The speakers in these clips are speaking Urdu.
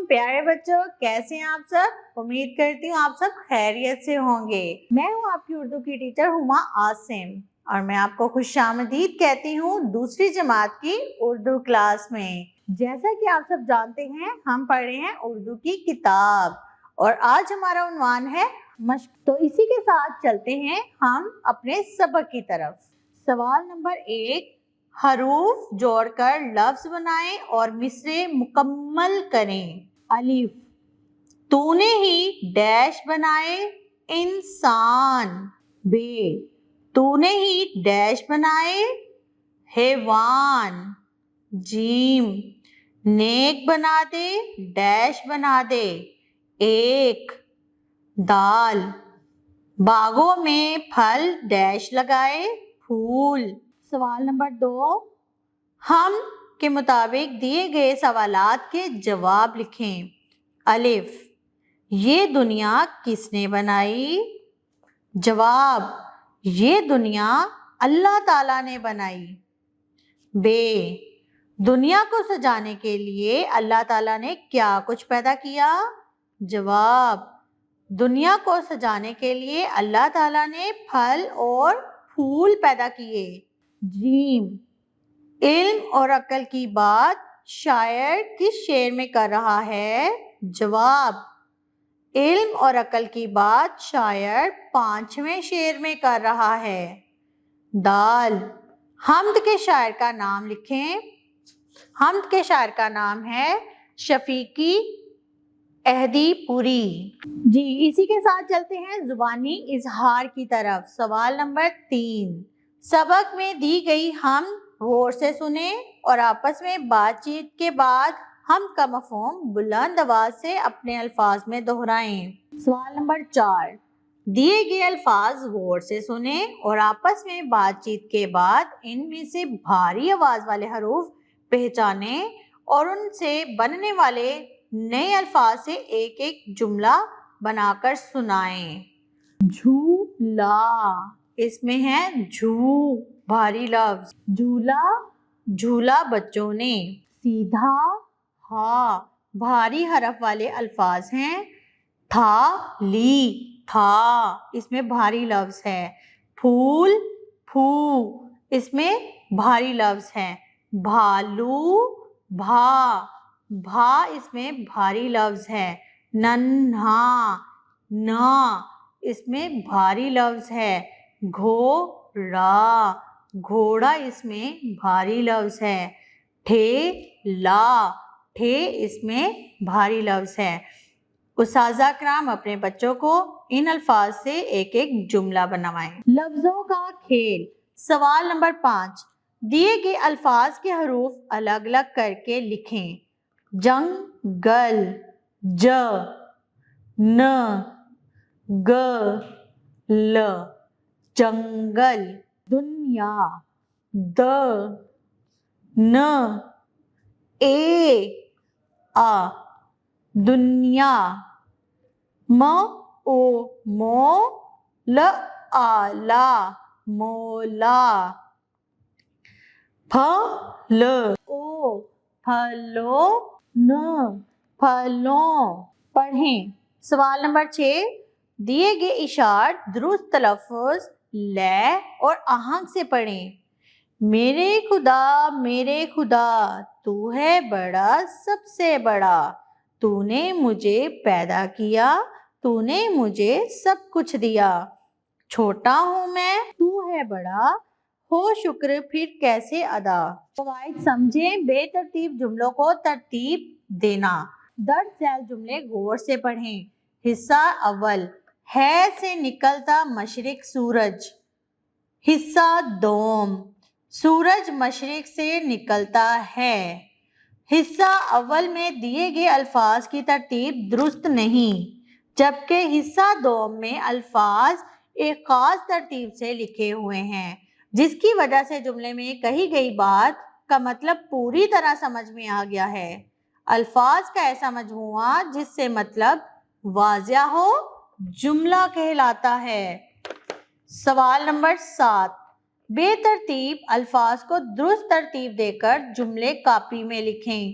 پیارے بچوں، کیسے ہیں آپ سب؟ امید کرتی ہوں آپ سب خیریت سے ہوں گے۔ میں ہوں آپ کی اردو کی ٹیچر ہما عاصم اور میں آپ کو خوش آمدید کہتی ہوں دوسری جماعت کی اردو کلاس میں۔ جیسا کہ آپ سب جانتے ہیں، ہم پڑھ رہے ہیں اردو کی کتاب اور آج ہمارا عنوان ہے مشق۔ تو اسی کے ساتھ چلتے ہیں ہم اپنے سبق کی طرف۔ سوال نمبر 1، حروف جوڑ کر لفظ بنائیں اور مصرعے مکمل کریں۔ الف، تو نے ہی ڈیش بنائے انسان۔ ب، تو نے ہی ڈیش بنائے حیوان۔ جیم، نیک بنا دے ڈیش بنا دے ایک۔ دال، باغوں میں پھل ڈیش لگائے پھول۔ سوال نمبر 2، ہم کے مطابق دیے گئے سوالات کے جواب لکھیں۔ الف، یہ دنیا کس نے بنائی؟ جواب، یہ دنیا اللہ تعالیٰ نے بنائی۔ ب، دنیا کو سجانے کے لیے اللہ تعالیٰ نے کیا کچھ پیدا کیا؟ جواب، دنیا کو سجانے کے لیے اللہ تعالیٰ نے پھل اور پھول پیدا کیے۔ جیم، علم اور عقل کی بات شاعر کس شعر میں کر رہا ہے؟ جواب، علم اور عقل کی بات شاعر 5ویں شعر میں کر رہا ہے۔ دال، حمد کے شاعر کا نام لکھیں۔ حمد کے شاعر کا نام ہے شفیقی احدی پوری۔ جی، اسی کے ساتھ چلتے ہیں زبانی اظہار کی طرف۔ سوال نمبر 3، سبق میں دی گئی حمد غور سے سنیں اور آپس میں بات چیت کے بعد حمد کا مفہوم بلند آواز سے اپنے الفاظ میں دہرائیں۔ سوال نمبر 4، دیے گئے الفاظ غور سے سنیں اور آپس میں بات چیت کے بعد ان میں سے بھاری آواز والے حروف پہچانیں اور ان سے بننے والے نئے الفاظ سے ایک ایک جملہ بنا کر سنائیں۔ جھولا، اس میں ہے جھو بھاری لفظ۔ جھولا، جھولا بچوں نے۔ سیدھا، ہا بھاری حرف والے الفاظ ہیں۔ تھالی، تھا اس میں بھاری لفظ ہے۔ پھول، پھو اس میں بھاری لفظ ہے۔ بھالو، بھا، بھا اس میں بھاری لفظ ہے۔ ننھا، نا اس میں بھاری لفظ ہے۔ گھوڑا، گھوڑا اس میں بھاری لفظ ہے۔ ٹھیلا، ٹھے اس میں بھاری لفظ ہے۔ اساتذہ کرام اپنے بچوں کو ان الفاظ سے ایک ایک جملہ بنوائیں۔ لفظوں کا کھیل۔ سوال نمبر 5، دیے گئے الفاظ کے حروف الگ الگ کر کے لکھیں۔ جنگل، ج، ن، گ، ل جنگل۔ دنیا، د، ن، اے، آ دنیا۔ م، او، مو، ل، آ، لا مولا۔ پھ، ل، او پھلو، ن پھلوں۔ پڑھیں۔ سوال نمبر 6، دیے گئے اشارت درست تلفظ، لے اور آہنگ سے پڑھیں۔ میرے خدا تو ہے بڑا سب سے بڑا، تو نے مجھے پیدا کیا، تو نے مجھے سب کچھ دیا۔ چھوٹا ہوں میں، تو ہے بڑا، ہو شکر پھر کیسے ادا۔ فوائد سمجھیں۔ بے ترتیب جملوں کو ترتیب دینا۔ درج ذیل جملے غور سے پڑھیں۔ حصہ اول، ہے سے نکلتا مشرق سورج۔ حصہ دوم، سورج مشرق سے نکلتا ہے۔ حصہ اول میں دیے گئے الفاظ کی ترتیب درست نہیں، جبکہ حصہ دوم میں الفاظ ایک خاص ترتیب سے لکھے ہوئے ہیں، جس کی وجہ سے جملے میں کہی گئی بات کا مطلب پوری طرح سمجھ میں آ گیا ہے۔ الفاظ کا ایسا مجموعہ جس سے مطلب واضح ہو جملہ کہلاتا ہے۔ سوال نمبر 7، بے ترتیب الفاظ کو درست ترتیب دے کر جملے کاپی میں لکھیں۔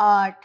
8।